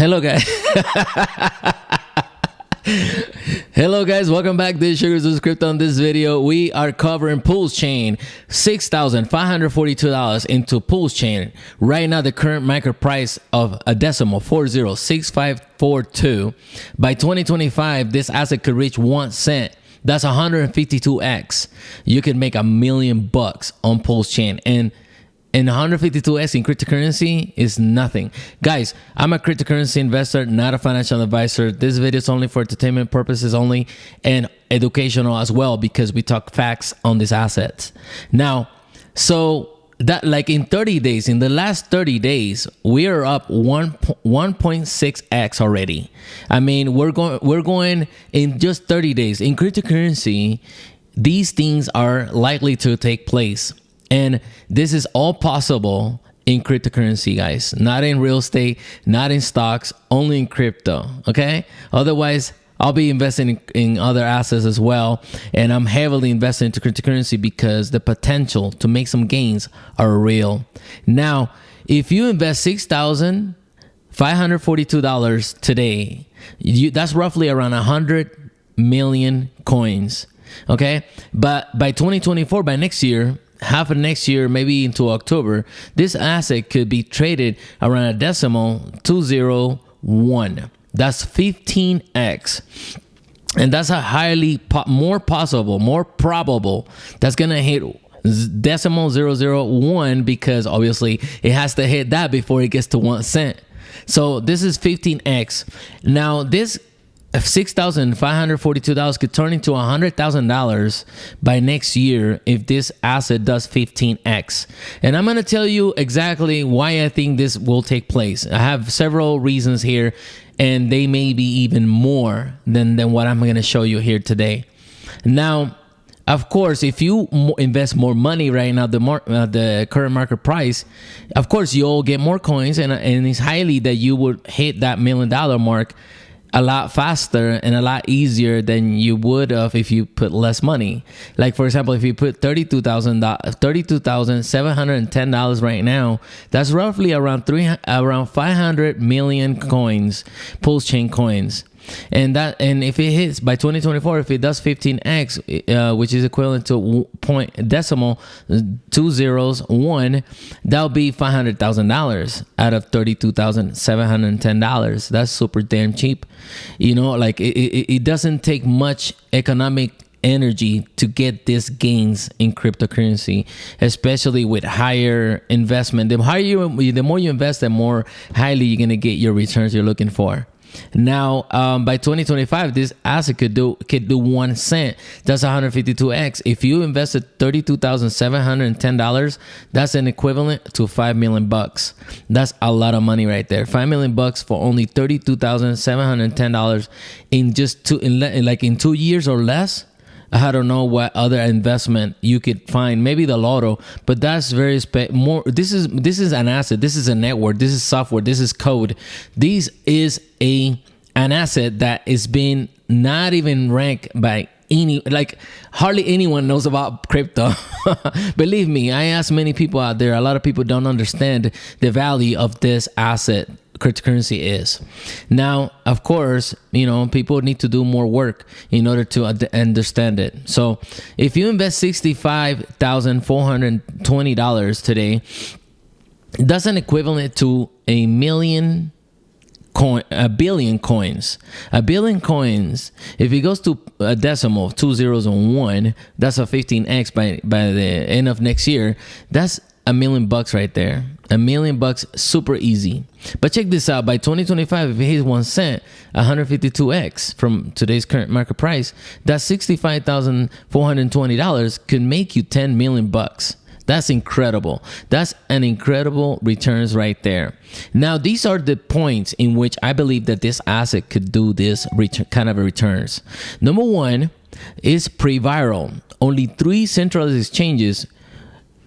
Hello guys. Hello guys, welcome back. This is Sugars of Crypto. On this video, we are covering Pulsechain, $6,542 into Pulsechain. Right now, the current market price of a decimal 406542. By 2025, this asset could reach 1 cent. That's 152x. You can make $1 million on Pulsechain, and 152x in cryptocurrency is nothing. Guys, I'm a cryptocurrency investor, not a financial advisor. This video is only for entertainment purposes only and educational as well, because we talk facts on these assets. Now, so that like in 30 days, in the last 30 days, we are up 1.6x already. I mean, we're going in just 30 days. In cryptocurrency, these things are likely to take place. And this is all possible in cryptocurrency, guys. Not in real estate, not in stocks, only in crypto, okay? Otherwise, I'll be investing in other assets as well. And I'm heavily invested into cryptocurrency because the potential to make some gains are real. Now, if you invest $6,542 today, that's roughly around 100 million coins, okay? But by 2024, by next year, half of next year, maybe into October, this asset could be traded around a decimal 201. That's 15x. And that's a highly more probable that's going to hit decimal 001, because obviously it has to hit that before it gets to 1 cent. So this is 15x. Now this $6,542 could turn into $100,000 by next year if this asset does 15x. And I'm going to tell you exactly why I think this will take place. I have several reasons here, and they may be even more than what I'm going to show you here today. Now, of course, if you invest more money right now, the current market price, of course, you'll get more coins, and it's highly that you would hit that $1 million mark a lot faster and a lot easier than you would have if you put less money. Like, for example, if you put $32,710 right now, that's roughly around 500 million coins, Pulsechain coins. And if it hits by 2024, if it does 15x, which is equivalent to decimal 201, that'll be $500,000 out of $32,710. That's super damn cheap. You know, like it doesn't take much economic energy to get these gains in cryptocurrency, especially with higher investment. The more you invest, the more highly you're gonna get your returns you're looking for. Now, by 2025, this asset could do 1 cent. That's 152x. If you invested $32,710, that's an equivalent to $5 million. That's a lot of money right there. $5 million for only $32,710 in just in 2 years or less. I don't know what other investment you could find. Maybe the lotto, but that's very more. This is an asset. This is a network. This is software. This is code. This is an asset that is being not even ranked by hardly anyone knows about crypto. Believe me, I asked many people out there. A lot of people don't understand the value of this asset cryptocurrency is. Now, of course, you know, people need to do more work in order to understand it. So if you invest $65,420 today, that's an equivalent to a billion coins. A billion coins, if it goes to a decimal of 2 zeros and 1, that's a 15x by the end of next year. That's $1 million right there. $1 million, super easy. But check this out. By 2025, if it hits 1 cent, 152x from today's current market price, that $65,420 could make you $10 million. That's incredible. That's an incredible returns right there. Now, these are the points in which I believe that this asset could do this kind of returns. Number one is prevviral. Only 3 centralized exchanges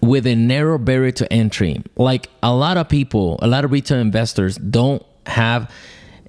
with a narrow barrier to entry. Like a lot of people, a lot of retail investors don't have,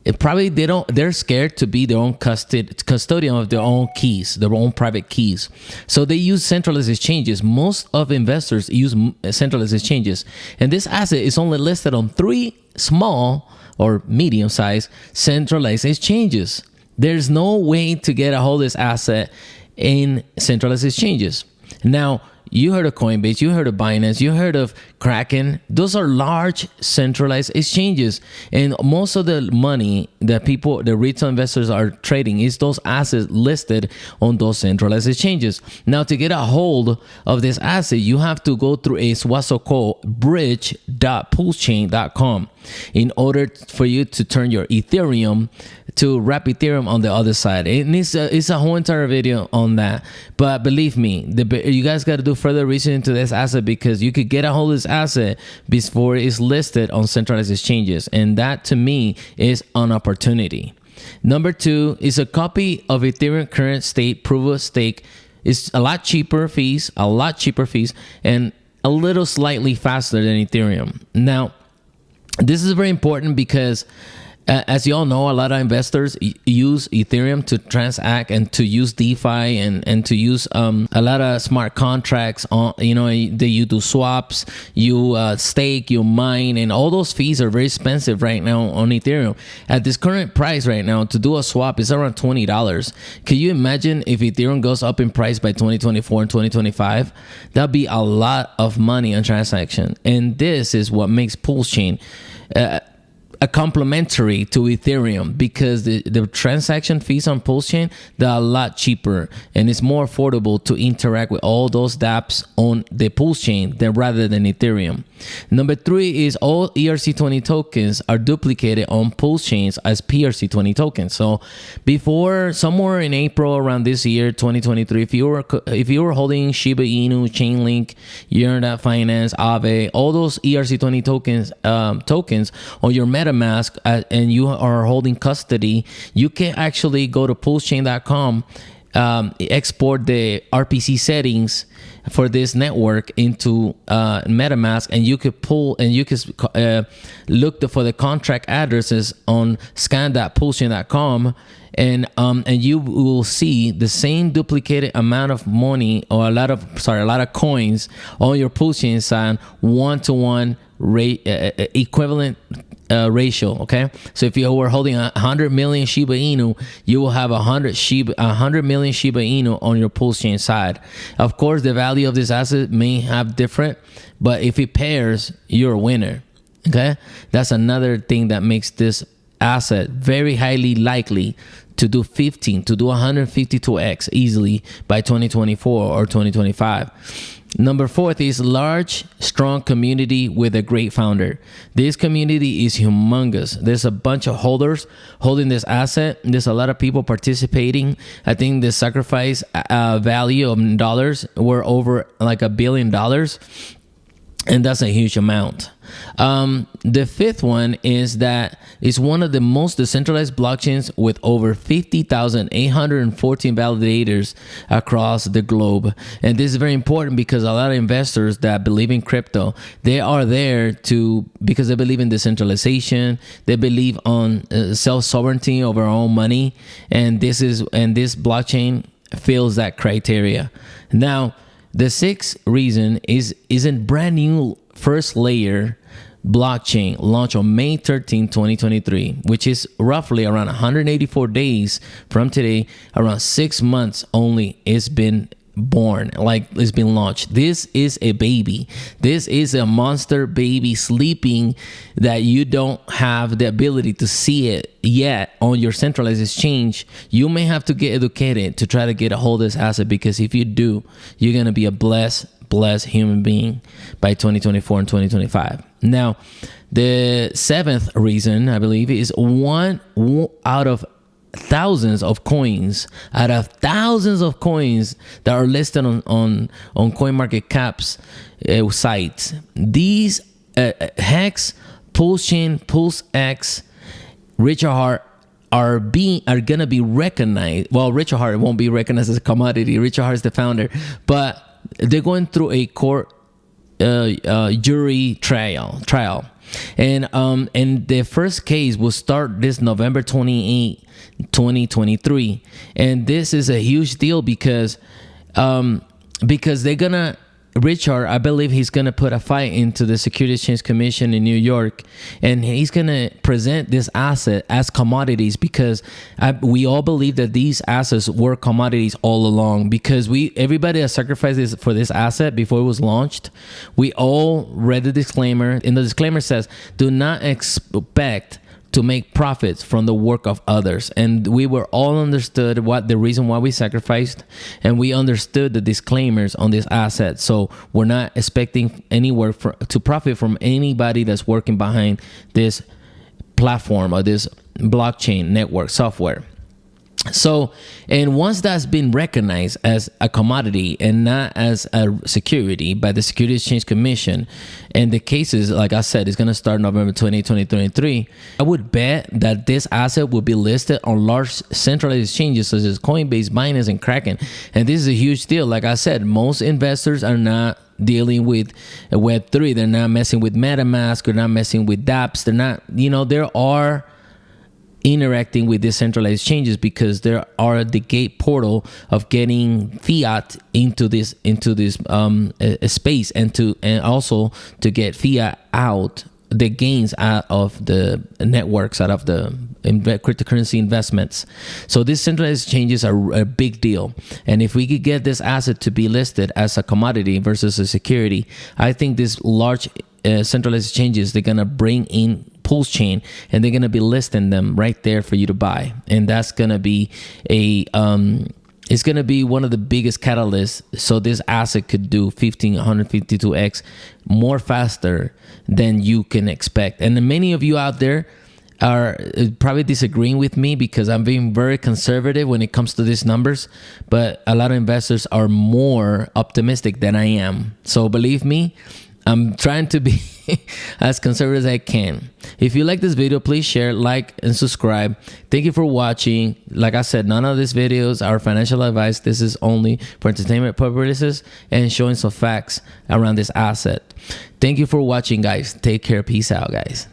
they're scared to be their own custodian of their own keys, their own private keys. So they use centralized exchanges. Most of investors use centralized exchanges. And this asset is only listed on 3 small or medium-sized centralized exchanges. There's no way to get a hold of this asset in centralized exchanges. Now, you heard of Coinbase, you heard of Binance, you heard of Kraken. Those are large centralized exchanges. And most of the money that the retail investors are trading is those assets listed on those centralized exchanges. Now, to get a hold of this asset, you have to go through a what's called bridge.pulsechain.com in order for you to turn your Ethereum to wrap Ethereum on the other side. It's a whole entire video on that. But believe me, you guys got to do further research into this asset, because you could get a hold of this asset before it's listed on centralized exchanges. And that, to me, is an opportunity. Number 2 is a copy of Ethereum current state proof of stake. It's a lot cheaper fees, and a little slightly faster than Ethereum. Now, this is very important because as you all know, a lot of investors use Ethereum to transact and to use DeFi and to use a lot of smart contracts. You do swaps, you stake, you mine, and all those fees are very expensive right now on Ethereum. At this current price right now, to do a swap is around $20. Can you imagine if Ethereum goes up in price by 2024 and 2025? That'd be a lot of money on transaction. And this is what makes Pulsechain a complementary to Ethereum, because the transaction fees on Pulsechain, they're a lot cheaper, and it's more affordable to interact with all those dApps on the Pulsechain rather than Ethereum. Number 3 is all ERC20 tokens are duplicated on Pulsechains as PRC20 tokens. So before, somewhere in April around this year, 2023, if you were holding Shiba Inu, Chainlink, Yearn Finance, Aave, all those ERC20 tokens on your MetaMask, and you are holding custody, you can actually go to pulsechain.com, export the RPC settings for this network into MetaMask, and you could pull and you could look for the contract addresses on scan.pulsechain.com, and you will see the same duplicated amount of money, or a lot of coins on your Pulsechain side, 1-to-1 equivalent ratio. Okay, so if you were holding 100 million Shiba Inu, you will have 100 million Shiba Inu on your Pulsechain side. Of course, the value of this asset may have different, but if it pairs, you're a winner. Okay, that's another thing that makes this asset very highly likely to do 152x easily by 2024 or 2025. Number 4 is large, strong community with a great founder. This community is humongous. There's a bunch of holders holding this asset. There's a lot of people participating. I think the sacrifice value of dollars were over like $1 billion. And that's a huge amount. The 5th one is that it's one of the most decentralized blockchains with over 50,814 validators across the globe. And this is very important because a lot of investors that believe in crypto, they are there because they believe in decentralization. They believe on self-sovereignty over our own money. And this blockchain fills that criteria. Now, the 6th reason is a brand new first layer blockchain launched on May 13, 2023, which is roughly around 184 days from today, around 6 months only it's been born, like it's been launched. This is a baby. This is a monster baby sleeping that you don't have the ability to see it yet on your centralized exchange. You may have to get educated to try to get a hold of this asset, because if you do, you're going to be a blessed human being by 2024 and 2025. Now, the 7th reason, I believe, is one out of thousands of coins that are listed on CoinMarketCap's sites. These Hex, Pulsechain, PulseX, Richard Hart are gonna be recognized. Well, Richard Hart won't be recognized as a commodity. Richard Hart is the founder, but they're going through a court jury trial. And the first case will start this November 28, 2023. And this is a huge deal because they're gonna Richard, I believe he's going to put a fight into the Securities Exchange Commission in New York, and he's going to present this asset as commodities, because we all believe that these assets were commodities all along, because everybody that sacrificed this for this asset before it was launched, we all read the disclaimer, and the disclaimer says, do not expect to make profits from the work of others. And we were all understood what the reason why we sacrificed, and we understood the disclaimers on this asset. So we're not expecting any work to profit from anybody that's working behind this platform or this blockchain network software. So, and once that's been recognized as a commodity and not as a security by the Securities Exchange Commission, and the cases, like I said, is going to start November 20, 2023, I would bet that this asset will be listed on large centralized exchanges such as Coinbase, Binance, and Kraken. And this is a huge deal. Like I said, most investors are not dealing with Web3. They're not messing with MetaMask. They're not messing with dApps. They're not, there are interacting with decentralized exchanges, because there are the gate portal of getting fiat into this space, and also to get fiat out, the gains out of the networks, out of the cryptocurrency investments. So these centralized exchanges are a big deal, and if we could get this asset to be listed as a commodity versus a security, I think this large centralized exchanges, they're gonna bring in Pulsechain, and they're gonna be listing them right there for you to buy, and that's gonna be it's gonna be one of the biggest catalysts. So this asset could do 152x more faster than you can expect. And many of you out there are probably disagreeing with me, because I'm being very conservative when it comes to these numbers, but a lot of investors are more optimistic than I am. So believe me, I'm trying to be as conservative as I can. If you like this video, please share, like, and subscribe. Thank you for watching. Like I said, none of these videos are financial advice. This is only for entertainment purposes and showing some facts around this asset. Thank you for watching, guys. Take care. Peace out, guys.